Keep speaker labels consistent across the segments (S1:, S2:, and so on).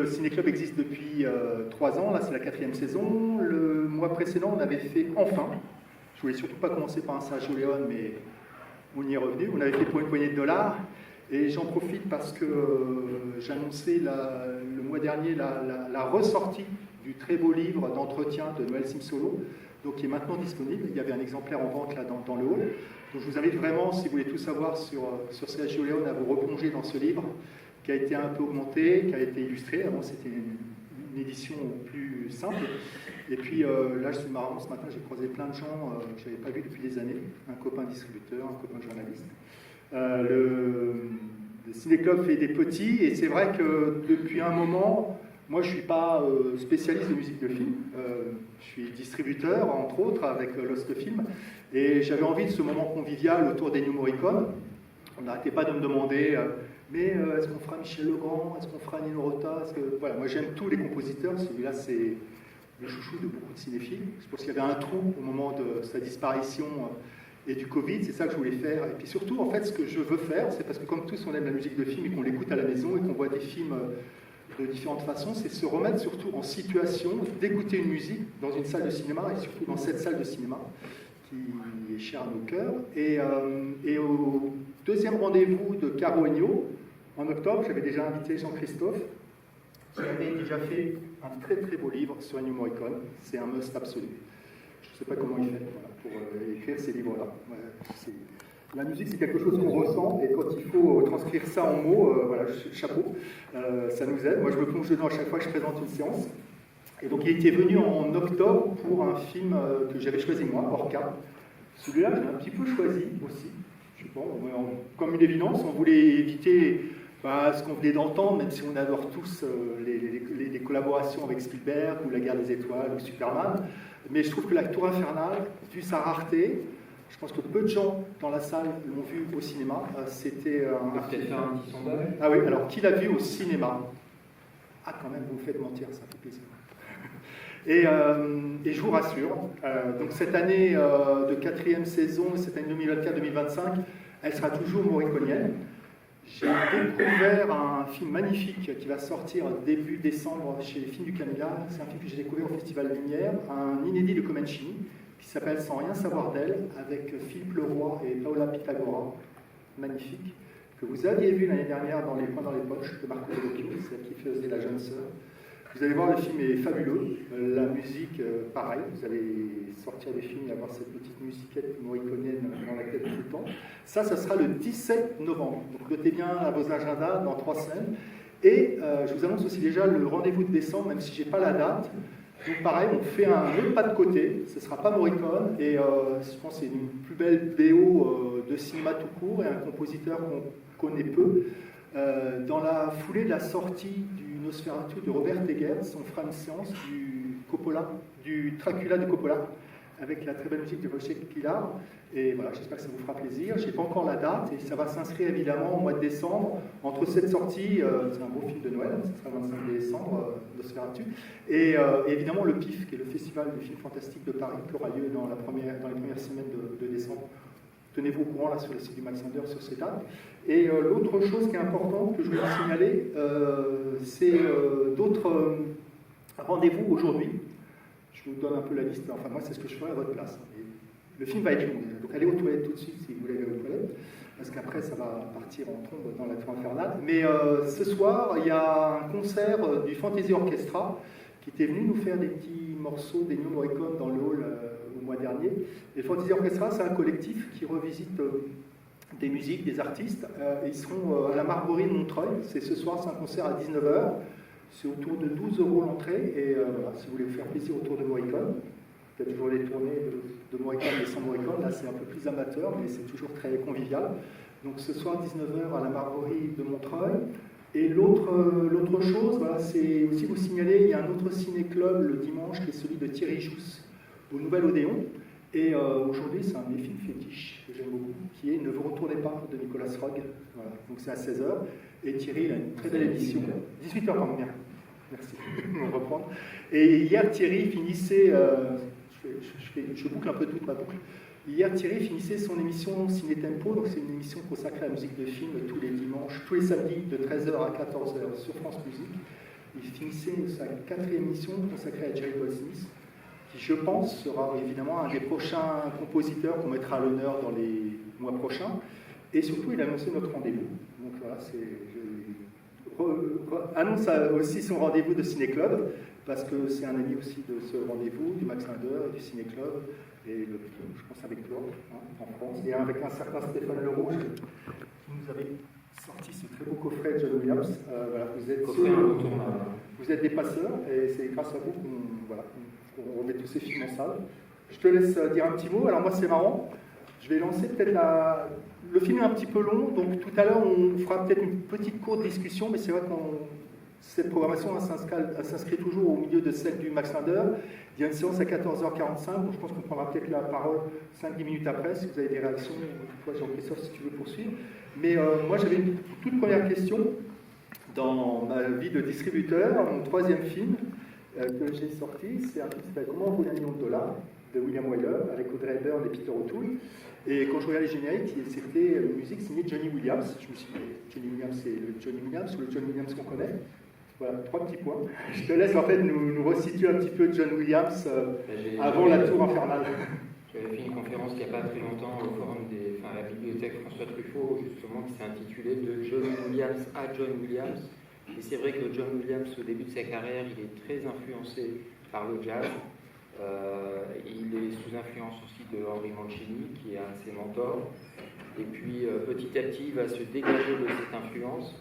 S1: Le Ciné-Club existe depuis 3 ans, là c'est la 4e saison. Le mois précédent, on avait fait Enfin. Je voulais surtout pas commencer par un Sergio Leone, mais on y est revenu. On avait fait Pour une poignée de dollars. Et j'en profite parce que j'annonçais le mois dernier la ressortie du très beau livre d'entretien de Noël Simsolo, donc qui est maintenant disponible. Il y avait un exemplaire en vente là dans le hall. Donc je vous invite vraiment, si vous voulez tout savoir sur Sergio Leone, à vous replonger dans ce livre, qui a été un peu augmenté, qui a été illustré. Avant, c'était une édition plus simple. Et puis là, c'est marrant, ce matin, j'ai croisé plein de gens que je n'avais pas vus depuis des années. Un copain distributeur, un copain journaliste. Le Ciné-Club fait des petits, et c'est vrai que depuis un moment, moi, je ne suis pas spécialiste de musique de film. Je suis distributeur, entre autres, avec Lost Film. Et j'avais envie de ce moment convivial autour d'Ennio Morricone. On n'arrêtait pas de me demander... mais est-ce qu'on fera Michel Legrand? Est-ce qu'on fera Nino Rota? Voilà, moi j'aime tous les compositeurs. Celui-là, c'est le chouchou de beaucoup de cinéphiles. Je pense qu'il y avait un trou au moment de sa disparition et du Covid. C'est ça que je voulais faire. Et puis surtout, en fait, ce que je veux faire, c'est parce que comme tous on aime la musique de film et qu'on l'écoute à la maison et qu'on voit des films de différentes façons, c'est se remettre surtout en situation d'écouter une musique dans une salle de cinéma, et surtout dans cette salle de cinéma qui est chère à nos cœurs. Et au deuxième rendez-vous de Caro Ennio, en octobre, j'avais déjà invité Jean-Christophe, qui avait déjà fait un très très beau livre sur Ennio Morricone. C'est un must absolu. Je ne sais pas comment il fait pour écrire ces livres-là. La musique, c'est quelque chose qu'on ressent, et quand il faut transcrire ça en mots, voilà, chapeau, ça nous aide. Moi, je me plonge dedans à chaque fois que je présente une séance. Et donc, il était venu en octobre pour un film que j'avais choisi moi, Orca. Celui-là, je l'ai un petit peu choisi aussi. Je sais pas, comme une évidence, on voulait éviter ce qu'on venait d'entendre, même si on adore tous les collaborations avec Spielberg, ou La Guerre des Étoiles, ou Superman. Mais je trouve que La Tour Infernale, vu sa rareté, je pense que peu de gens dans la salle l'ont vu au cinéma. C'était
S2: un petit sondage.
S1: Ah oui, alors qui l'a vu au cinéma? Ah, quand même, vous me faites mentir, ça fait plaisir. Et je vous rassure, donc cette année de 4e saison, cette année 2024-2025, elle sera toujours morriconienne. J'ai découvert un film magnifique qui va sortir début décembre chez les Films du Camilla. C'est un film que j'ai découvert au Festival Lumière, un inédit de Comencini, qui s'appelle Sans rien savoir d'elle, avec Philippe Leroy et Paola Pitagora, magnifique, que vous aviez vu l'année dernière dans Les Points dans les poches de Marco Bellocchio, celle qui faisait La jeune sœur. Vous allez voir, le film est fabuleux. La musique, pareil, vous allez sortir du film et avoir cette petite musiquette morriconienne dans la tête tout le temps. Ça sera le 17 novembre. Donc notez bien à vos agendas dans 3 semaines. Et je vous annonce aussi déjà le rendez-vous de décembre, même si je n'ai pas la date. Donc pareil, on fait un autre pas de côté. Ce ne sera pas Morricone. Et je pense que c'est une plus belle BO de cinéma tout court, et un compositeur qu'on connaît peu. Dans la foulée de la sortie du Nosferatu de Robert Eggers, on fera une séance du Dracula de Coppola, avec la très belle musique de Wojciech Kilar. Et voilà, j'espère que ça vous fera plaisir. Je n'ai pas encore la date, et ça va s'inscrire évidemment au mois de décembre, entre cette sortie, c'est un beau film de Noël, ce sera le 25 décembre, Nosferatu, et évidemment le PIF, qui est le Festival du film fantastique de Paris, qui aura lieu dans les premières semaines de décembre. Tenez-vous au courant là sur le site du Max Sander sur ces dates. Et l'autre chose qui est importante que je voulais vous signaler, c'est d'autres rendez-vous aujourd'hui. Je vous donne un peu la liste, enfin moi c'est ce que je ferai à votre place. Et le film va être long, donc allez aux toilettes tout de suite si vous voulez aller aux toilettes, parce qu'après ça va partir en trombe dans la Tour Infernale. Mais ce soir, il y a un concert du Fantasy Orchestra qui était venu nous faire des petits morceaux d'Ennio Morricone dans le hall au mois dernier. Et le Fantasy Orchestra, c'est un collectif qui revisite des musiques, des artistes. Ils seront à la Marborie de Montreuil. C'est ce soir, c'est un concert à 19h. C'est autour de 12 € l'entrée. Et voilà, si vous voulez vous faire plaisir autour de Morricone, il y a toujours des tournées de Morricone et sans Morricone. Là, c'est un peu plus amateur, mais c'est toujours très convivial. Donc ce soir, 19h à la Marborie de Montreuil. Et l'autre chose, voilà, c'est aussi vous signaler, il y a un autre ciné-club le dimanche qui est celui de Thierry Jousse au Nouvel Odéon. Et aujourd'hui, c'est un de mes films fétiches que j'aime beaucoup, qui est Ne vous retournez pas de Nicolas Roeg. Voilà. Donc c'est à 16h. Et Thierry, il a une très belle édition. 18h, pardon, bien. Merci. On va reprendre. Et hier, Thierry finissait. Je boucle un peu toute ma boucle. Hier, Thierry finissait son émission Ciné Tempo, donc c'est une émission consacrée à la musique de film tous les dimanches, tous les samedis de 13h à 14h sur France Musique. Il finissait sa 4e émission consacrée à Jerry Goldsmith, qui, je pense, sera évidemment un des prochains compositeurs qu'on mettra à l'honneur dans les mois prochains. Et surtout, il a annoncé notre rendez-vous. Donc voilà, annonce aussi son rendez-vous de Ciné Club, parce que c'est un ami aussi de ce rendez-vous, du Max Linder et du Ciné Club, et je pense avec toi, en France, et avec un certain Stéphane Lerouge, qui nous avait sorti ce très beau coffret de John Williams. Voilà, vous êtes des passeurs, et c'est grâce à vous qu'on remet tous ces films en salle. Je te laisse dire un petit mot. Alors moi, c'est marrant. Je vais lancer peut-être le film est un petit peu long, donc tout à l'heure, on fera peut-être une petite courte discussion, mais c'est vrai que cette programmation s'inscrit toujours au milieu de celle du Max Linder. Il y a une séance à 14h45, donc je pense qu'on prendra peut-être la parole 5-10 minutes après, si vous avez des réactions. Toi, Jean-Christophe, si tu veux poursuivre. Mais moi, j'avais une toute première question. Dans ma vie de distributeur, mon 3e film que j'ai sorti, c'est un film qui s'appelle Comment voler $1 million de William Wyler, avec Audrey Hepburn et Peter O'Toole. Et quand je regardais les génériques, c'était une musique signée Johnny Williams. Je me suis dit, Johnny Williams, c'est le Johnny Williams ou le John Williams qu'on connaît? Voilà, 3 petits points. Je te laisse en fait nous resituer un petit peu John Williams avant la Tour Infernale.
S2: J'avais fait une conférence il n'y a pas très longtemps au forum à la bibliothèque François Truffaut, justement, qui s'est intitulée De John Williams à John Williams. Et c'est vrai que John Williams, au début de sa carrière, il est très influencé par le jazz. Il est sous influence aussi de Henry Mancini, qui est un de ses mentors. Et puis, petit à petit, il va se dégager de cette influence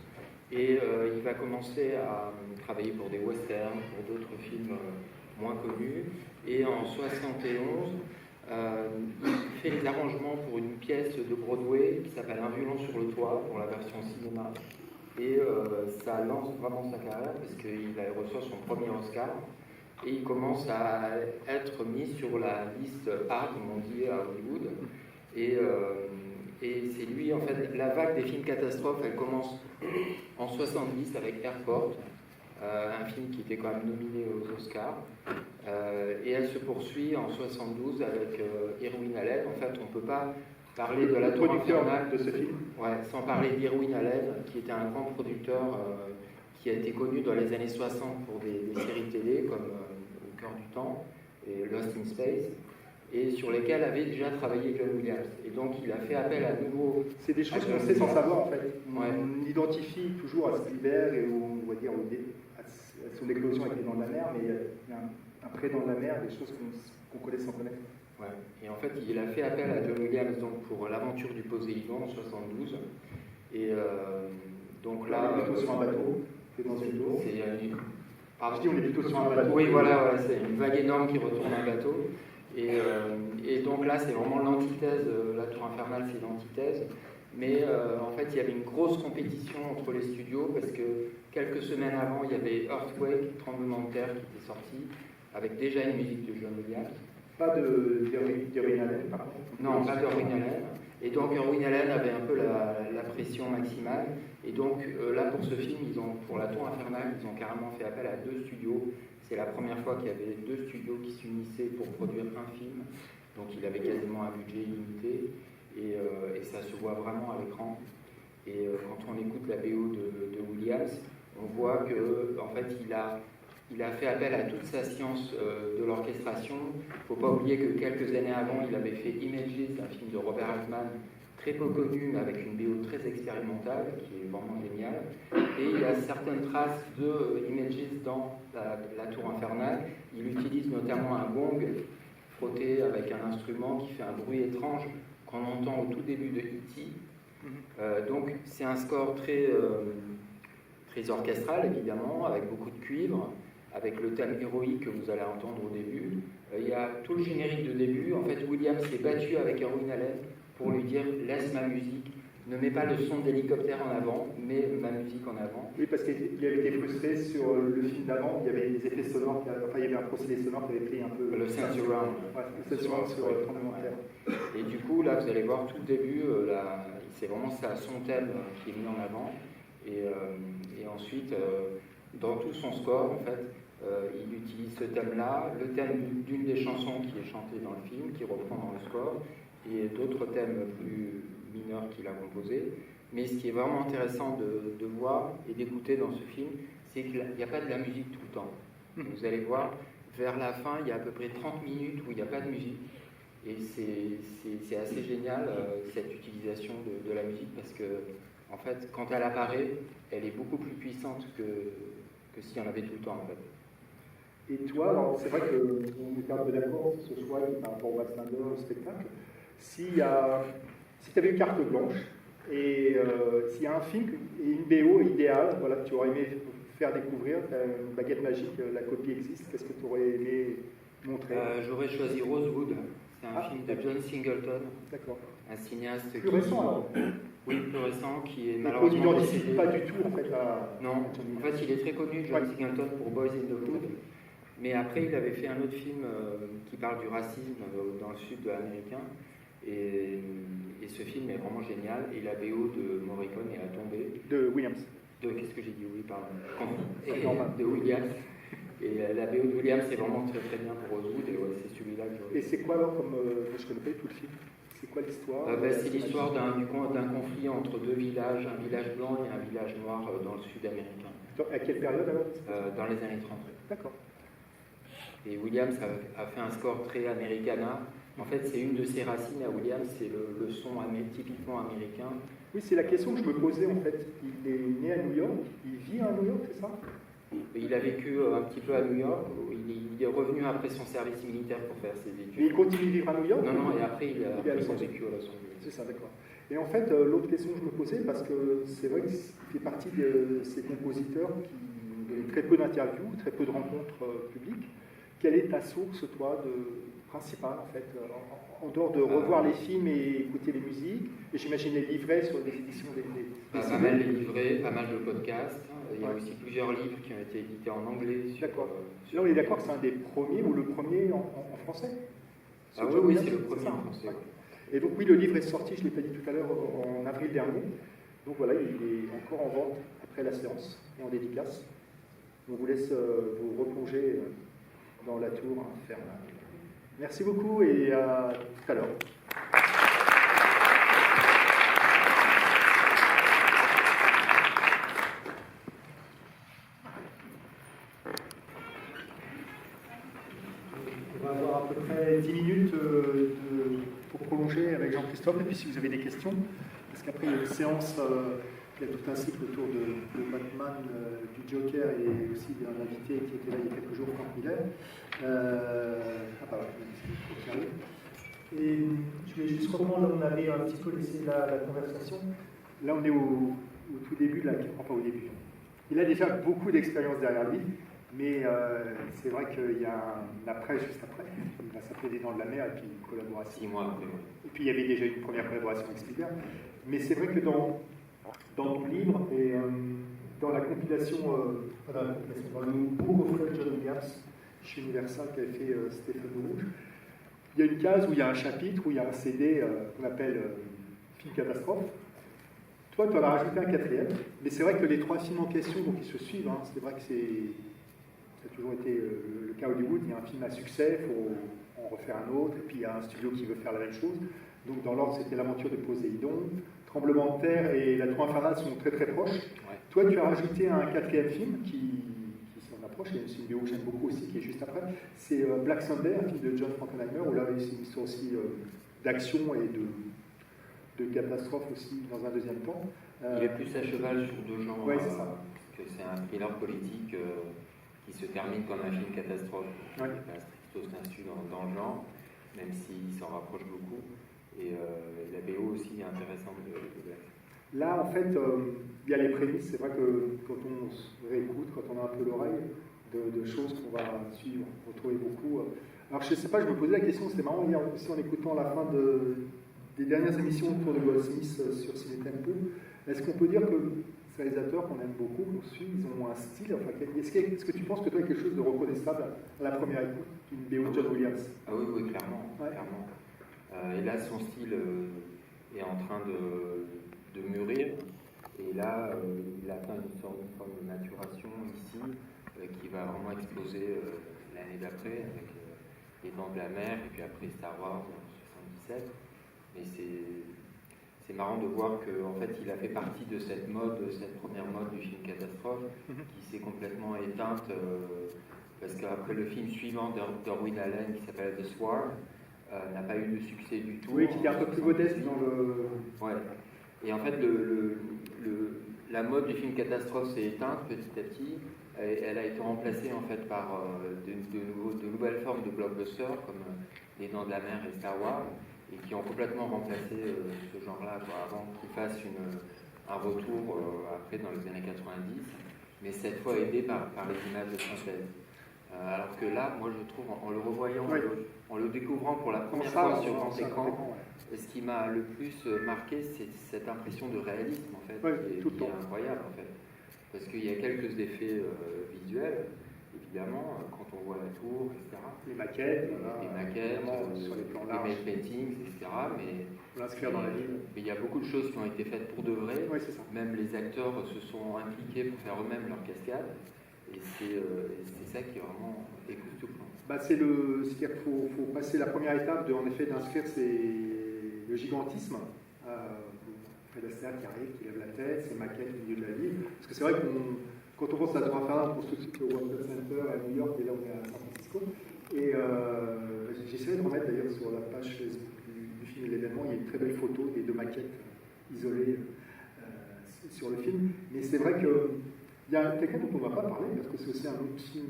S2: et il va commencer à travailler pour des westerns, pour d'autres films moins connus. Et en 1971, il fait les arrangements pour une pièce de Broadway qui s'appelle Un violon sur le toit, pour la version cinéma. Et ça lance vraiment sa carrière parce qu'il reçoit son premier Oscar. Et il commence à être mis sur la liste A, comme on dit à Hollywood. Et c'est lui, en fait, la vague des films catastrophes, elle commence en 70 avec Airport, un film qui était quand même nominé aux Oscars. Et elle se poursuit en 72 avec Irwin Allen. En fait, on ne peut pas parler de la Tour Infernale
S1: de ce film.
S2: Ouais, sans parler d'Irwin Allen, qui était un grand producteur qui a été connu dans les années 60 pour des séries télé comme Au cœur du temps et Lost in Space, et sur lesquelles avait déjà travaillé John Williams. Et donc il a fait appel à nouveau. C'est des choses qu'on sait sans savoir en fait. On identifie toujours à Spielberg et on va dire à son éclosion avec Les Dents de la Mer, mais il y a un pré-Dents de la Mer, des choses qu'on connaît sans connaître. Ouais. Et en fait, il a fait appel à John Williams donc, pour l'aventure du Poséidon en 72. Et donc là.
S1: On est plutôt sur un bateau, c'est dans une eau. Je dis on est plutôt sur un bateau.
S2: Oui, voilà, ouais, c'est une vague énorme qui retourne un bateau. Et donc là, c'est vraiment l'antithèse. La Tour Infernale, c'est l'antithèse. Mais en fait, il y avait une grosse compétition entre les studios parce que quelques semaines avant, il y avait Earthquake, Tremblement de terre, qui était sorti, avec déjà une musique de John Williams.
S1: Pas d'Irwin Allen, par contre.
S2: Non, pas d'Irwin Allen. Et donc, Irwin Allen avait un peu la pression maximale. Et donc, là, pour ce film, pour la Tour Infernale, ils ont carrément fait appel à 2 studios. C'est la première fois qu'il y avait 2 studios qui s'unissaient pour produire un film. Donc, il avait quasiment un budget illimité. Et ça se voit vraiment à l'écran. Et quand on écoute la BO de Williams, on voit qu'en fait, il a fait appel à toute sa science de l'orchestration. Il ne faut pas oublier que quelques années avant, il avait fait Images, un film de Robert Altman, très peu connu, mais avec une BO très expérimentale, qui est vraiment géniale. Et il y a certaines traces de Images dans la Tour Infernale. Il utilise notamment un gong frotté avec un instrument qui fait un bruit étrange qu'on entend au tout début de E.T. Donc c'est un score très orchestral, évidemment, avec beaucoup de cuivre, avec le thème héroïque que vous allez entendre au début. Il y a tout le générique de début. En fait, Williams s'est battu avec Irwin Allen pour lui dire « laisse ma musique, ne mets pas le son d'hélicoptère en avant, mets ma musique en avant ».
S1: Oui, parce qu'il avait été frustré sur le film d'avant, il y avait des effets sonores, il y avait un procédé sonore qui avait pris un peu...
S2: Le sense surround.
S1: Ouais, le sense surround sur le tremblement de terre.
S2: Et du coup, là, vous allez voir tout le début, c'est vraiment son thème qui est mis en avant. Et ensuite, dans tout son score, en fait, il utilise ce thème-là, le thème d'une des chansons qui est chantée dans le film, qui reprend dans le score, et d'autres thèmes plus mineurs qu'il a composés. Mais ce qui est vraiment intéressant de voir et d'écouter dans ce film, c'est qu'il n'y a pas de la musique tout le temps. Vous allez voir, vers la fin, il y a à peu près 30 minutes où il n'y a pas de musique. Et c'est assez génial, cette utilisation de la musique, parce que, en fait, quand elle apparaît, elle est beaucoup plus puissante que s'il y en avait tout le temps, en fait.
S1: Et toi, alors c'est vrai qu'on est un peu d'accord ce soir par rapport au Bastander, au spectacle. Si tu avais une carte blanche et s'il y a un film et une BO idéale, voilà, que tu aurais aimé faire découvrir, une baguette magique, la copie existe, qu'est-ce que tu aurais aimé montrer?
S2: J'aurais choisi Rosewood. C'est un film de John Singleton, un cinéaste
S1: plus récent alors.
S2: Oui, plus récent, qui est
S1: malheureusement... On
S2: malheureusement
S1: n'identifie pas du tout en fait à...
S2: Non, en fait il est très connu, John Singleton, pour Boys in the Hood, mais après il avait fait un autre film qui parle du racisme dans le sud américain, et ce film est vraiment génial, et la BO de Morricone est à tomber.
S1: De Williams.
S2: Qu'est-ce que j'ai dit? Oui, pardon. De Williams. Et la BO de Williams, c'est vraiment très très bien pour Rosewood, et ouais, c'est celui-là que j'aurais.
S1: Et c'est quoi alors comme. Je connais pas tout le film. C'est quoi l'histoire?
S2: C'est l'histoire d'un conflit entre deux villages, un village blanc et un village noir dans le sud américain.
S1: À quelle période alors?
S2: Dans les années 30.
S1: D'accord.
S2: Et Williams a fait un score très americana. En fait, c'est une de ses racines à Williams, c'est le son typiquement américain.
S1: Oui, c'est la question que je me posais en fait. Il est né à New York, il vit à New York, c'est ça?
S2: Il a vécu un petit peu à New York, il est revenu après son service militaire pour faire ses études.
S1: Mais il continue de vivre à New York?
S2: Non, et après il a vécu à Los Angeles.
S1: C'est ça, d'accord. Et en fait, l'autre question que je me posais, parce que c'est vrai qu'il fait partie de ces compositeurs qui donnent très peu d'interviews, très peu de rencontres publiques. Quelle est ta source, toi, principale, en fait, en dehors de revoir les films et écouter les musiques, et j'imagine les livrets sur des éditions
S2: pas mal les livrets, pas mal de podcasts. Il y a aussi plusieurs livres qui ont été édités en anglais.
S1: D'accord. Là, on est d'accord que c'est un des premiers, ou le premier en français?
S2: Oui, c'est le premier en français.
S1: Ouais. Et donc, oui, le livre est sorti, je ne l'ai pas dit tout à l'heure, en avril dernier. Donc voilà, il est encore en vente après la séance et en dédicace. On vous laisse vous replonger dans la tour infernale. Merci beaucoup et à tout à l'heure. On va avoir à peu près 10 minutes pour prolonger avec Jean-Christophe, et puis si vous avez des questions, parce qu'après il y a une séance, il y a tout un cycle autour de Batman, du Joker, et aussi d'un invité qui était là il y a quelques jours, Frank Miller. Et je voulais juste reprendre là où on avait un petit peu laissé la conversation. Là on est au tout début, enfin au début. Il a déjà beaucoup d'expérience derrière lui. Mais c'est vrai qu'il y a un après, juste après. Il va s'appeler Les Dents de la Mer et puis une collaboration.
S2: 6 mois après.
S1: Et puis il y avait déjà une première collaboration avec Spielberg. Mais c'est vrai que dans ton livre et dans la compilation, dans le Book of Fred John Williams, chez Universal qu'avait fait Stéphane Rouge, il y a une case où il y a un chapitre, où il y a un CD qu'on appelle Film Catastrophe. Toi, tu en as rajouté un quatrième. Mais c'est vrai que les trois films en question, donc ils se suivent. Hein, c'est vrai que ça a toujours été le cas Hollywood, il y a un film à succès, il faut en refaire un autre, et puis il y a un studio qui veut faire la même chose. Donc dans l'ordre, c'était l'aventure de Poséidon, Tremblement de terre et La Tour infernale sont très très proches. Ouais. Toi, tu as rajouté un quatrième film qui s'en approche, et c'est une vidéo que j'aime beaucoup aussi, qui est juste après. C'est Black Sunday, un film de John Frankenheimer, où là, c'est une histoire aussi d'action et de catastrophe aussi dans un deuxième temps.
S2: Il est plus à cheval sur deux genres.
S1: Oui, c'est ça.
S2: Que c'est un thriller politique qui se termine comme un film catastrophe.
S1: Ouais.
S2: Il n'est pas stricto sensu dans le genre, même s'il s'en rapproche beaucoup. Et la BO aussi est intéressante de Black.
S1: Là, en fait, il y a les prémices. C'est vrai que quand on se réécoute, quand on a un peu l'oreille, de choses qu'on va suivre, retrouver beaucoup. Alors, je ne sais pas, je me posais la question, c'était marrant hier aussi en écoutant la fin des dernières émissions autour de Goldsmith sur Ciné Tempo. Est-ce qu'on peut dire que ces réalisateurs qu'on aime beaucoup, qu'on suit, ils ont un style, enfin, est-ce que tu penses que toi, il y a quelque chose de reconnaissable à la première écoute d'une BO de John Williams?
S2: Ah oui, clairement. Ouais. Clairement. Et là, son style est en train de mûrir. Et là, il atteint une forme de maturation ici qui va vraiment exploser l'année d'après avec Les Dents de la Mer et puis après Star Wars en 77. Mais c'est marrant de voir qu'en fait, il a fait partie de cette première mode du film catastrophe, qui s'est complètement éteinte, parce qu'après le film suivant d'Irwin Allen, qui s'appelle The Swarm, n'a pas eu de succès du tout.
S1: Oui, qui est un peu plus modeste dans le...
S2: Ouais. Et en fait, la mode du film catastrophe s'est éteinte petit à petit. Elle a été remplacée en fait par de nouvelles formes de blockbusters comme Les Dents de la Mer et Star Wars, et qui ont complètement remplacé ce genre-là, avant qu'il fasse un retour après dans les années 90, mais cette fois aidé par les images de synthèse. Alors que là, moi je trouve, en le revoyant, en le découvrant pour la première fois sur grand écran, ce qui m'a le plus marqué, c'est cette impression de réalisme en fait, qui est incroyable en fait. Parce qu'il y a quelques effets visuels, évidemment, quand on voit la tour, etc.
S1: Les maquettes,
S2: sur les plans larges, les mail paintings, etc. Mais
S1: l'inscrire dans la ville.
S2: Mais il y a beaucoup de choses qui ont été faites pour de vrai.
S1: Oui, c'est ça.
S2: Même les acteurs se sont impliqués pour faire eux-mêmes leur cascade. Et c'est ça qui est vraiment époustouflant.
S1: C'est-à-dire qu'il faut passer la première étape en effet d'inscrire le gigantisme. Fred Astaire qui arrive, qui lève la tête, ses maquettes au milieu de la ville. Parce que c'est vrai que quand on pense à la Tour Infernale, on pense tout de suite au World Trade Center à New York, et là on est à San Francisco. Et j'essaierai de remettre d'ailleurs sur la page Facebook du film et l'événement, il y a une très belle photo des deux maquettes isolées sur le film. Mais c'est vrai que il y a quelqu'un dont on ne va pas parler, parce que c'est aussi un autre film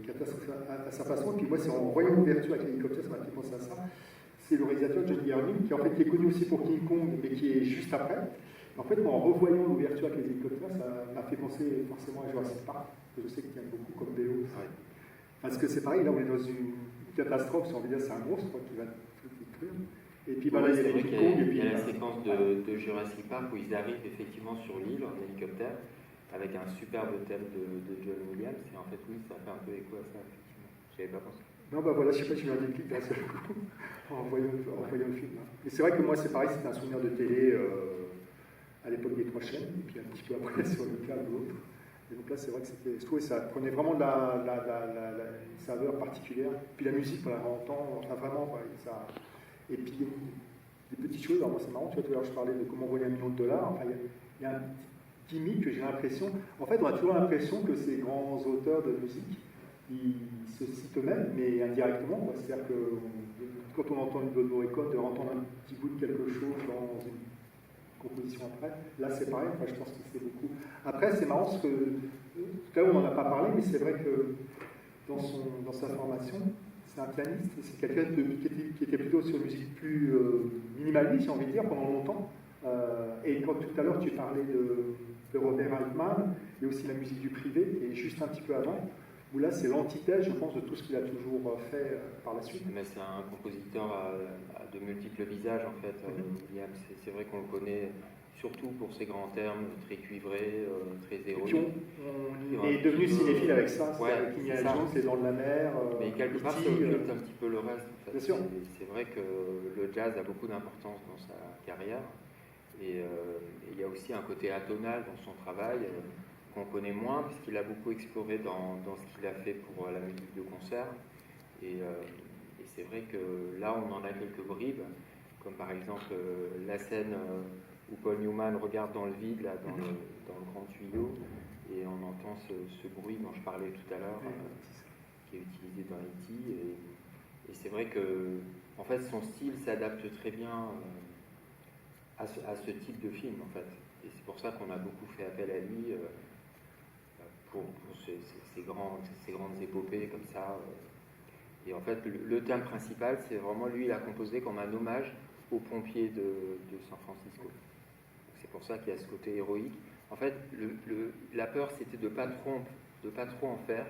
S1: catastrophe à sa façon. Et puis moi, c'est en voyant l'ouverture avec l'hélicoptère, ça m'a fait penser à ça. C'est le réalisateur John Garvin, qui en fait est connu aussi pour King Kong, mais qui est juste après. En fait, moi, en revoyant l'ouverture avec les hélicoptères, ça m'a fait penser forcément à Jurassic Park, que je sais qu'il y a beaucoup comme BO.
S2: Ouais.
S1: Parce que c'est pareil, là on est dans une catastrophe, si on veut dire, c'est un monstre qui va tout détruire. Et puis là, il y a les King Kong.
S2: Il y a la séquence de Jurassic Park où ils arrivent effectivement sur l'île en hélicoptère, avec un superbe thème de John Williams. Et en fait, oui, ça fait un peu écho à ça, effectivement. Je n'avais pas pensé.
S1: Non, voilà, je ne sais pas si j'ai un déclic d'un seul coup en voyant le film. Mais c'est vrai que moi, c'est pareil, c'était un souvenir de télé à l'époque des 3 chaînes, et puis un petit peu après sur le câble ou l'autre. Et donc là, c'est vrai que je trouvais que ça prenait vraiment une saveur particulière. Puis la musique, on la entend, enfin vraiment, ça. Et puis des petites choses, alors moi c'est marrant, tu vois, tout à l'heure je parlais de comment voler $1 million, enfin il y a un petit gimmick que j'ai l'impression, en fait on a toujours l'impression que ces grands auteurs de musique, ils se citent eux-mêmes, mais indirectement, c'est-à-dire que quand on entend une bonne Morricone, de entendre un petit bout de quelque chose dans une composition après, là c'est pareil, enfin, je pense que c'est beaucoup. Après c'est marrant parce que, tout à l'heure on n'en a pas parlé, mais c'est vrai que dans sa formation, c'est un pianiste, c'est quelqu'un qui était plutôt sur une musique plus minimaliste, j'ai envie de dire, pendant longtemps. Et quand tout à l'heure tu parlais de Robert Altman, il y a aussi la musique du privé, et juste un petit peu avant, où là c'est l'antithèse, je pense, de tout ce qu'il a toujours fait par la suite.
S2: Mais c'est un compositeur à de multiples visages, en fait, Williams. C'est vrai qu'on le connaît surtout pour ses grands termes, très cuivrés, très héroïques.
S1: On est devenu cinéphile avec ça,
S2: ouais,
S1: avec Indiana Jones, c'est dans de la mer.
S2: Mais quelque part, ça occulte un petit peu le reste. En fait.
S1: Bien sûr.
S2: C'est vrai que le jazz a beaucoup d'importance dans sa carrière. Et il y a aussi un côté atonal dans son travail qu'on connaît moins, puisqu'il a beaucoup exploré dans ce qu'il a fait pour la musique de concert. Et c'est vrai que là, on en a quelques bribes, comme par exemple la scène où Paul Newman regarde dans le vide, là, dans le grand tuyau, et on entend ce bruit dont je parlais tout à l'heure, qui est utilisé dans E.T. Et c'est vrai que, en fait, son style s'adapte très bien à ce type de film, en fait. Et c'est pour ça qu'on a beaucoup fait appel à lui pour ces grandes épopées comme ça. Et en fait, le thème principal, c'est vraiment lui, il a composé comme un hommage aux pompiers de San Francisco. C'est pour ça qu'il y a ce côté héroïque. En fait, la peur, c'était de pas trop en faire,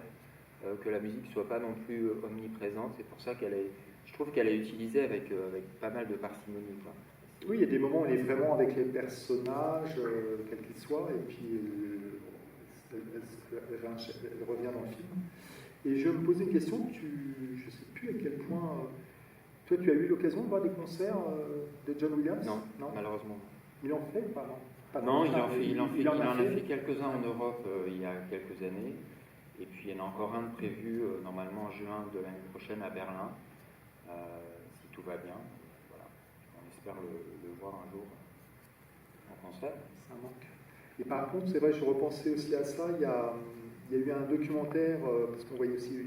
S2: que la musique soit pas non plus omniprésente. C'est pour ça je trouve qu'elle est utilisée avec pas mal de parcimonie, quoi.
S1: Oui, il y a des moments où elle est vraiment avec les personnages, quels qu'ils soient, et puis elle revient dans le film. Et je me posais une question, je ne sais plus à quel point... toi, tu as eu l'occasion de voir des concerts de John Williams?
S2: Non, malheureusement.
S1: Il en fait pas, non?
S2: Non, il en a fait quelques-uns en Europe il y a quelques années. Et puis il y en a encore un de prévu normalement en juin de l'année prochaine à Berlin, si tout va bien. Voilà. On espère le voir un jour. en concept.
S1: Ça manque. Et par contre, c'est vrai, je repensais aussi à ça, il y a eu un documentaire, parce qu'on voyait aussi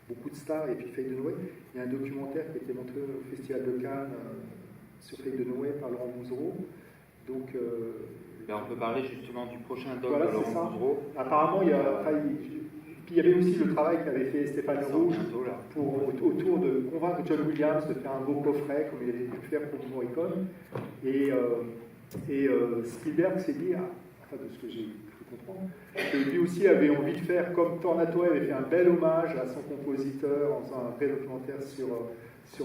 S1: beaucoup de stars, et puis Faye Dunaway, il y a un documentaire qui a été montré au Festival de Cannes sur Faye Dunaway par Laurent Bouzreau. Donc,
S2: on peut parler justement du prochain doc
S1: voilà,
S2: de Laurent Bouzreau.
S1: Apparemment, puis il y avait aussi le travail qu'avait fait Stéphane Rouge autour de convaincre John Williams de faire un beau coffret, comme il avait pu faire pour Morricone. Et Spielberg s'est dit, enfin de ce que j'ai cru comprendre, que lui aussi avait envie de faire comme Tornatore avait fait un bel hommage à son compositeur en faisant un vrai documentaire sur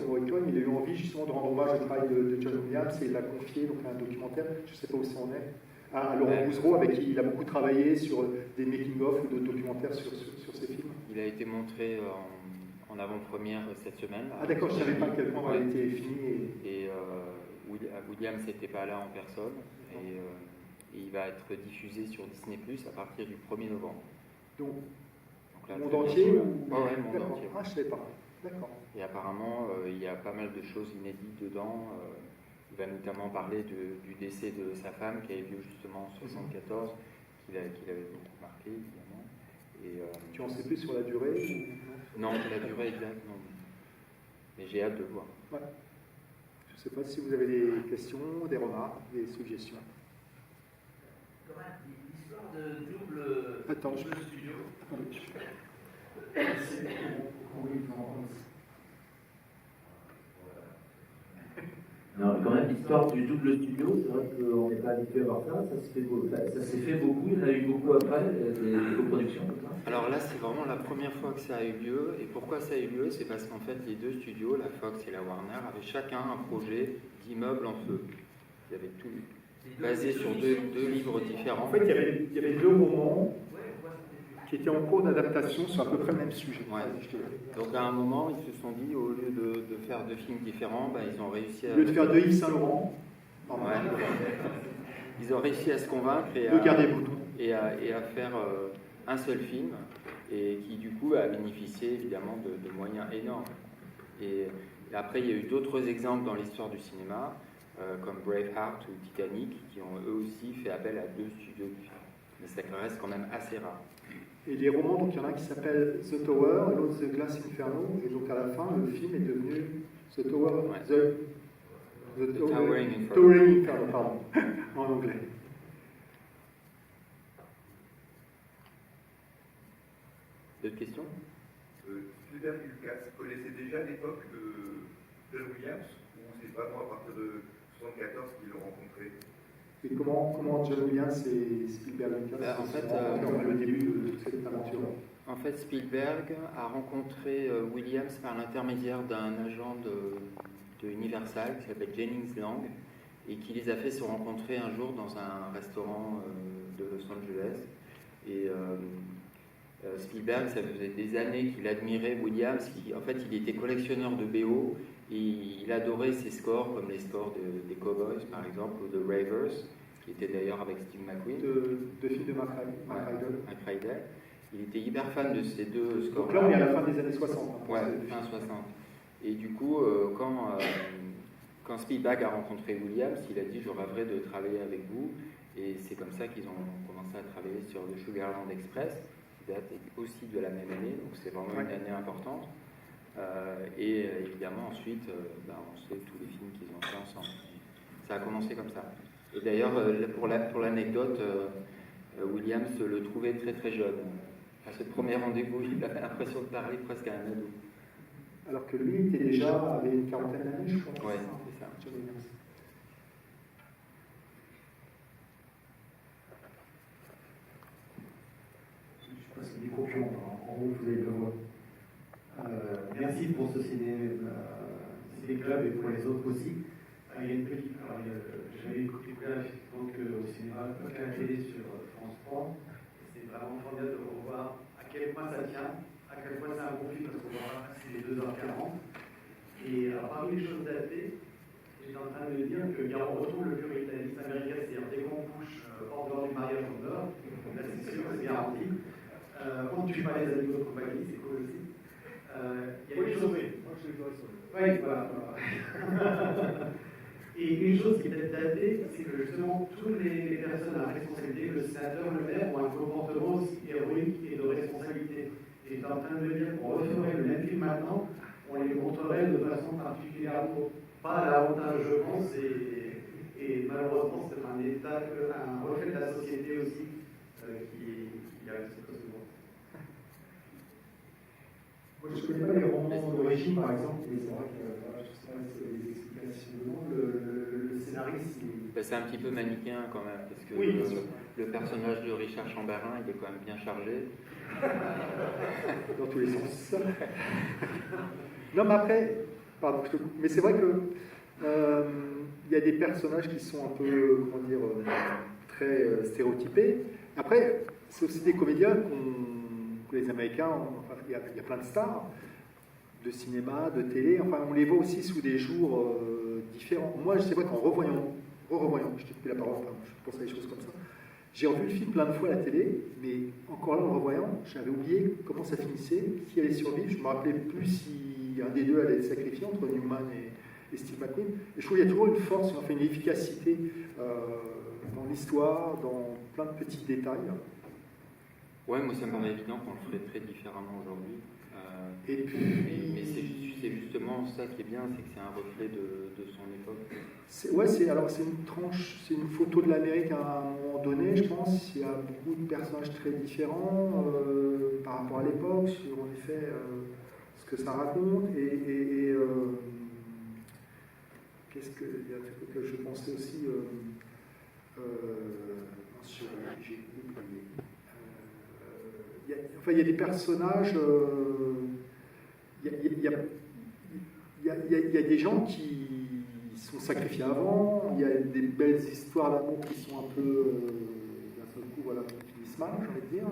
S1: Morricone. Il a eu envie justement de rendre hommage au travail de John Williams et il l'a confié donc, à un documentaire, je ne sais pas où ça en est, à Laurent Bouzreau, avec qui il a beaucoup travaillé sur des making-of ou d'autres documentaires sur ses films.
S2: Il a été montré en avant-première cette semaine.
S1: Ah d'accord, je ne savais pas à quel point il était fini.
S2: Et Williams n'était pas là en personne. Et il va être diffusé sur Disney+, à partir du 1er novembre.
S1: Donc
S2: là,
S1: monde entier ou...
S2: ouais, monde entier.
S1: Ah, je ne savais pas. D'accord.
S2: Et apparemment, il y a pas mal de choses inédites dedans. Il va notamment parler du décès de sa femme, qui a eu lieu justement en 1974, qu'il avait beaucoup marqué, évidemment. Et,
S1: tu en sais plus sur la durée
S2: Non, la durée exacte, non. Mais j'ai hâte de le voir.
S1: Ouais. Je ne sais pas si vous avez des questions, des remarques, des suggestions.
S3: L'histoire de double studio. Non, quand même, l'histoire du double studio, c'est vrai qu'on n'est pas habitué à voir ça. Ça s'est fait beaucoup, il y en a eu beaucoup après, des coproductions.
S2: Alors là, c'est vraiment la première fois que ça a eu lieu. Et pourquoi ça a eu lieu? C'est parce qu'en fait, les deux studios, la Fox et la Warner, avaient chacun un projet d'immeuble en feu. Il y avait tout basé sur deux livres différents.
S1: En fait, il y avait deux romans qui étaient en cours d'adaptation sur à peu près le même sujet.
S2: Ouais. Donc à un moment, ils se sont dit, au lieu de faire deux films différents, ils ont réussi à...
S1: Au lieu de faire deux Yves Saint-Laurent,
S2: ils ont réussi à se convaincre et à faire un seul film, et qui du coup a bénéficié évidemment de moyens énormes. Et après, il y a eu d'autres exemples dans l'histoire du cinéma, comme Braveheart ou Titanic, qui ont eux aussi fait appel à deux studios différents. Mais ça reste quand même assez rare.
S1: Et les romans, donc il y en a un qui s'appelle The Tower et l'autre The Glass Inferno. Et donc à la fin, le film est devenu The Tower, The Towering Inferno, pardon, en anglais.
S2: D'autres questions?
S4: Spielberg et Lucas connaissaient déjà l'époque de John Williams, ou c'est vraiment à partir de 1974 qu'ils l'ont rencontré?
S1: Et comment John Williams et Spielberg
S2: en fait,
S1: le début de toute cette aventure?
S2: En fait, Spielberg a rencontré Williams par l'intermédiaire d'un agent de Universal qui s'appelle Jennings Lang et qui les a fait se rencontrer un jour dans un restaurant de Los Angeles. Et Spielberg, ça faisait des années qu'il admirait Williams. En fait, il était collectionneur de BO et il adorait ses scores, comme les scores des Cowboys, par exemple, ou de Ravers, qui était d'ailleurs avec Steve McQueen.
S1: De films de Mac
S2: Rydell. Il était hyper fan de ces deux scores.
S1: Donc là, on est à la fin des années 60.
S2: Ouais, fin 60. Et du coup, quand Spielberg a rencontré Williams, il a dit « Je rêverais de travailler avec vous ». Et c'est comme ça qu'ils ont commencé à travailler sur le Sugarland Express, qui date aussi de la même année, donc c'est vraiment une année importante. Et évidemment, ensuite, on sait tous les films qu'ils ont fait ensemble. Ça a commencé comme ça. Et d'ailleurs, pour l'anecdote, Williams le trouvait très très jeune. À ce premier rendez-vous, il avait l'impression de parler presque à un ado.
S1: Alors que lui, il avait une quarantaine d'années, je crois.
S2: Ouais, c'est ça.
S5: Je passe le micro, en haut, vous avez le voix. Merci pour ce ciné-club et pour les autres aussi. Il y a une petite. J'avais écouté donc au cinéma, à la télé sur France 3. C'est vraiment formidable de revoir à quel point ça tient, à quel point c'est un bon film, parce qu'on va passer les 2h40. Et parmi les choses datées, j'étais en train de me dire qu'on retrouve le puritanisme américain, c'est-à-dire dès qu'on couche hors dehors du mariage, on meurt. Là, c'est sûr, c'est garanti. On ne tue pas les animaux de compagnie, c'est cool aussi. Il y a une chose. Oui, voilà. Et une chose chose qui est peut-être datée, c'est que justement, toutes les personnes à responsabilité, le sénateur, le maire, ont un comportement aussi héroïque et de responsabilité. Et j'étais en train de me dire qu'on referait le même film maintenant, on les montrerait de façon particulièrement pas à l'avantage, je pense, et malheureusement, c'est un état, un reflet de la société aussi qui arrive très souvent. Moi, je ne connais pas les romans d'origine, par exemple, mais c'est vrai que voilà, je ne sais pas si c'est des explications. Le scénariste,
S2: C'est un petit peu manichéen quand même, parce que
S5: oui,
S2: le personnage de Richard Chamberlain, il est quand même bien chargé.
S1: Dans tous les sens. Non, mais après, pardon, mais c'est vrai que il y a des personnages qui sont un peu, comment dire, très stéréotypés. Après, c'est aussi des comédiens que les Américains, enfin, il y a plein de stars de cinéma, de télé, enfin, on les voit aussi sous des jours différents. Moi, c'est vrai qu'en revoyant, je t'ai coupé la parole, enfin, je pense à des choses comme ça. J'ai revu le film plein de fois à la télé, mais encore là, en le revoyant, j'avais oublié comment ça finissait, qui allait survivre. Je ne me rappelais plus si un des deux allait être sacrifié entre Newman et Steve McQueen. Et je trouve qu'il y a toujours une force, enfin une efficacité dans l'histoire, dans plein de petits détails.
S2: Ouais, moi ça me paraît évident qu'on le ferait très différemment aujourd'hui.
S1: Et puis,
S2: mais c'est justement ça qui est bien, c'est que c'est un reflet de son époque.
S1: C'est une tranche, c'est une photo de l'Amérique à un moment donné, je pense. Il y a beaucoup de personnages très différents par rapport à l'époque, sur en effet ce que ça raconte. Qu'est-ce que il y a un truc que je pensais aussi j'ai oublié. Il y a des personnages. Il y a des gens qui sont sacrifiés avant, il y a des belles histoires d'amour qui sont un peu, d'un seul coup, voilà, qui finissent mal, j'ai envie de dire.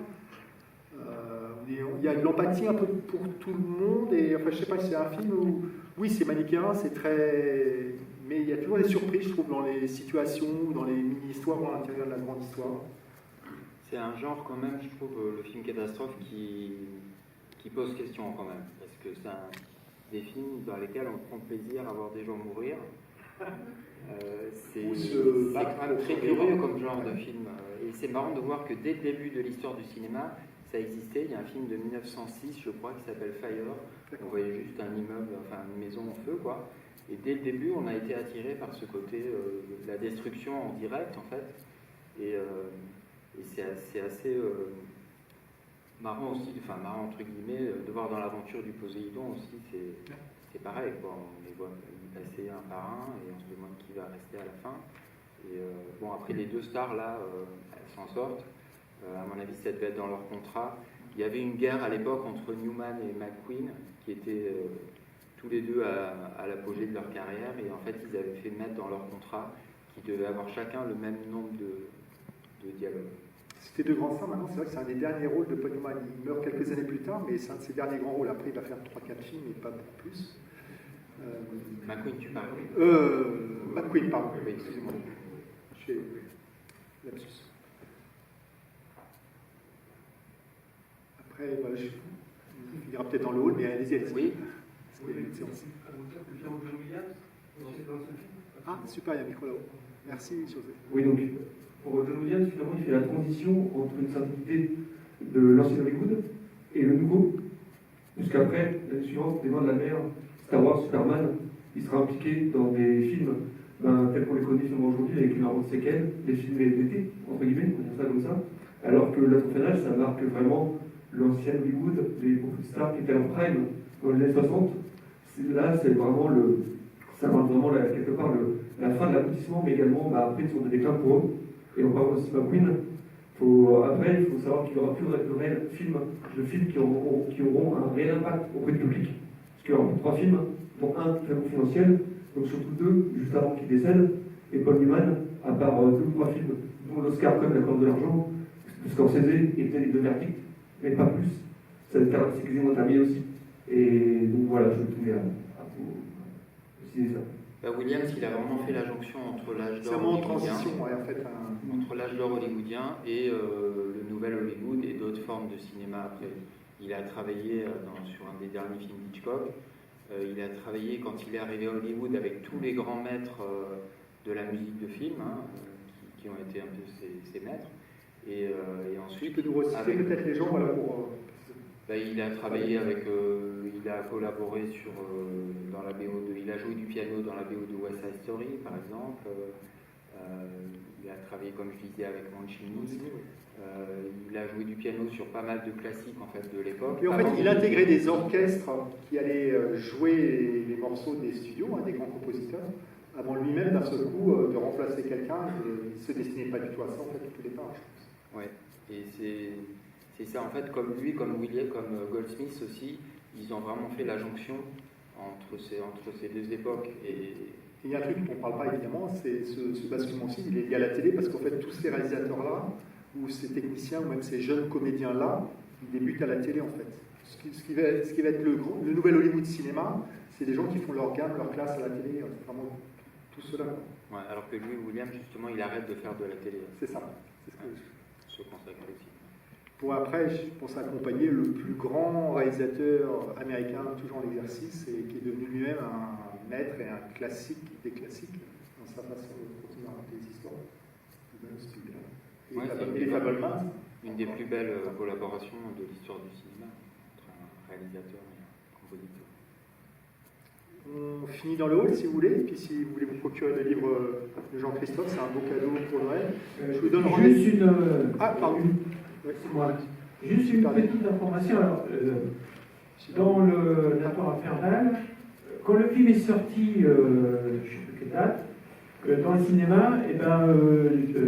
S1: Il y a de l'empathie un peu pour tout le monde, et enfin, je sais pas si c'est un film où, oui, c'est manichéen, c'est très. Mais il y a toujours des surprises, je trouve, dans les situations, dans les mini-histoires ou à l'intérieur de la grande histoire.
S2: C'est un genre, quand même, je trouve, le film catastrophe qui pose question, quand même, parce que c'est des films dans lesquels on prend plaisir à voir des gens mourir. C'est quand même très curieux comme genre de film. Et c'est marrant de voir que dès le début de l'histoire du cinéma, ça existait. Il y a un film de 1906, je crois, qui s'appelle Fire. On voyait juste un immeuble, enfin une maison en feu, quoi. Et dès le début, on a été attiré par ce côté de la destruction en direct, en fait. Et c'est assez marrant aussi, enfin marrant entre guillemets, de voir dans l'aventure du Poséidon aussi, c'est pareil, quoi. On les voit passer un par un et on se demande qui va rester à la fin. Et bon, après les deux stars là, elles s'en sortent. À mon avis, ça devait être dans leur contrat. Il y avait une guerre à l'époque entre Newman et McQueen qui étaient tous les deux à l'apogée de leur carrière, et en fait ils avaient fait mettre dans leur contrat qu'ils devaient avoir chacun le même nombre de dialogues.
S1: C'était deux grands stars, maintenant c'est vrai que c'est un des derniers rôles de Paul Newman. Il meurt quelques années plus tard, mais c'est un de ses derniers grands rôles. Après il va faire 3-4 films et pas beaucoup plus.
S2: McQueen, tu parles?
S1: McQueen, pardon.
S2: Oui, excuse-moi.
S1: Je fais lapsus. Après, voilà, il ira peut-être dans le hall, mais allez-y.
S2: Oui.
S1: Ah, super, il y a un micro là-haut. Merci, José.
S6: Oui, donc, pour John Williams, finalement, il fait la transition entre une simplicité de l'ancien Hollywood et le nouveau. Jusqu'après, l'année suivante, Les Mains de la Mer, Star Wars, Superman, il sera impliqué dans des films tels qu'on les connaît finalement aujourd'hui, avec une arme de séquelles, des films d'été, entre guillemets, on dit ça comme ça. Alors que l'Attenfenage, ça marque vraiment l'ancien Hollywood, les beaucoup de stars qui étaient en prime dans les années 60. Là, c'est vraiment ça marque vraiment quelque part la fin de l'aboutissement, mais également après ils sont de déclin pour eux. Et on parle aussi de McQueen. Après, il faut savoir qu'il n'y aura plus de réels films qui auront un réel impact auprès du public. Parce qu'il y aura 3 films, dont un très confidentiel, donc surtout 2 juste avant qu'il décède. Et Paul Newman, à part 2 ou 3 films, dont l'Oscar comme La Corne de l'argent, Scorsese était les 2 verdicts, mais pas plus. Ça va être excusez-moi terminé aussi. Et donc voilà, je tenais à vous préciser ça.
S2: Williams, il a vraiment fait la jonction entre l'âge
S1: C'est
S2: d'or
S1: un moment de
S2: hollywoodien,
S1: transition, ouais, en fait.
S2: entre l'âge d'or hollywoodien et le nouvel Hollywood et d'autres formes de cinéma après. Il a travaillé sur un des derniers films d'Hitchcock. Il a travaillé quand il est arrivé à Hollywood avec tous les grands maîtres de la musique de film, hein, qui ont été un peu ses maîtres. Et ensuite,
S1: Tu peux nous reciter peut-être les gens voilà, pour...
S2: il a travaillé avec, il a collaboré dans la BO il a joué du piano dans la BO de West Side Story, par exemple. Il a travaillé, comme je disais, avec Mancini. Il a joué du piano sur pas mal de classiques en fait de l'époque.
S1: Et en fait, il intégrait des orchestres qui allaient jouer les morceaux des studios, des grands compositeurs, avant lui-même d'un seul coup de remplacer quelqu'un. Il ne se destinait pas du tout à ça en fait au départ, je pense.
S2: Ouais. Et c'est ça en fait, comme lui, comme Williams, comme Goldsmith aussi, ils ont vraiment fait la jonction entre ces deux époques. Et
S1: il y a un truc dont on ne parle pas évidemment, c'est ce basculement aussi, il est lié à la télé, parce qu'en fait tous ces réalisateurs-là, ou ces techniciens, ou même ces jeunes comédiens-là, ils débutent à la télé en fait. Ce qui va être le nouvel Hollywood cinéma, c'est des gens qui font leur gamme, leur classe à la télé, vraiment tout cela.
S2: Ouais, alors que lui, Williams, justement, il arrête de faire de la télé.
S1: C'est ça. C'est ce que
S2: se consacre aussi.
S1: Pour après, je pense accompagner le plus grand réalisateur américain toujours en exercice et qui est devenu lui-même un maître et un classique des classiques dans sa façon de continuer à raconter des histoires. Et Fableman.
S2: Une des plus belles collaborations de l'histoire du cinéma entre un réalisateur et un compositeur.
S1: On finit dans le hall si vous voulez, puis si vous voulez vous procurer le livre de Jean-Christophe, c'est un beau cadeau pour Noël. Je vous donne rendez-vous.
S5: Juste une.
S1: Pardon.
S5: Juste une petite information. Alors, dans la Tour infernale, quand le film est sorti, je ne sais plus quelle date, dans le cinéma,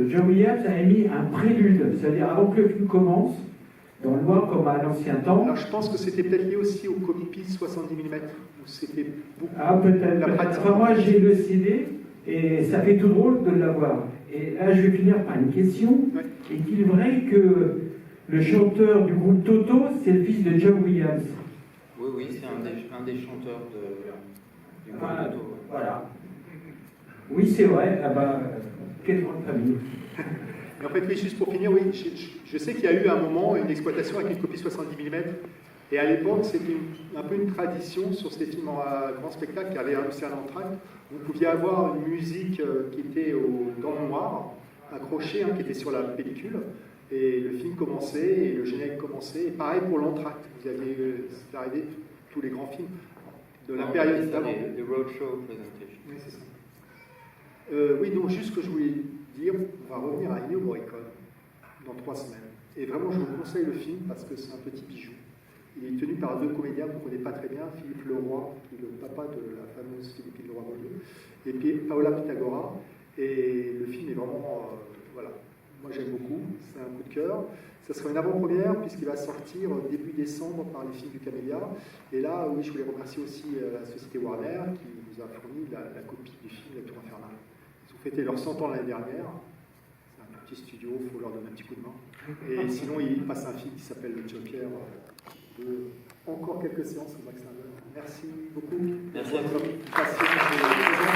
S5: John Williams a émis un prélude, c'est-à-dire avant que le film commence, dans le noir comme à l'ancien temps.
S1: Alors je pense que c'était peut-être lié aussi au copies 70 mm, où c'était beaucoup.
S5: Ah, peut-être. Enfin, moi, j'ai le CD et ça fait tout drôle de l'avoir. Et là, je vais finir par une question.
S1: Ouais.
S5: Est-il vrai que le chanteur du groupe Toto, c'est le fils de John Williams?
S2: Oui, c'est un des chanteurs du groupe Toto.
S5: Voilà. Oui, c'est vrai. Ah ben, quelle grande famille.
S1: Et en fait, oui, juste pour finir, oui, je sais qu'il y a eu à un moment une exploitation avec une copie 70 mm. Et à l'époque, c'était un peu une tradition sur ces films à grand spectacle qui avaient annoncé un entracte. Vous pouviez avoir une musique qui était au gant noir, accrochée, qui était sur la pellicule. Et le film commençait, et le générique commençait. Et pareil pour l'entracte. Vous aviez, c'est arrivé tous les grands films de la période d'avant.
S2: Les roadshow presentation.
S1: Oui, c'est ça. Oui, donc juste ce que je voulais dire, on va revenir à Ennio Morricone dans 3 semaines. Et vraiment, je vous conseille le film parce que c'est un petit bijou. Il est tenu par 2 comédiens que vous ne connaissez pas très bien, Philippe Leroy, qui est le papa de la fameuse Philippine Leroy-Beaulieu, et puis Paola Pitagora. Et le film est vraiment, voilà, moi j'aime beaucoup, c'est un coup de cœur. Ça sera une avant-première puisqu'il va sortir début décembre par les films du Camélia. Et là, oui, je voulais remercier aussi la société Warner qui nous a fourni la copie du film La Tour infernale. Ils ont fêté leurs 100 ans l'année dernière. C'est un petit studio, il faut leur donner un petit coup de main. Et sinon, il passe un film qui s'appelle Le Joker. Encore quelques séances au Max Linder. Merci beaucoup.
S2: Merci à vous.
S1: Merci.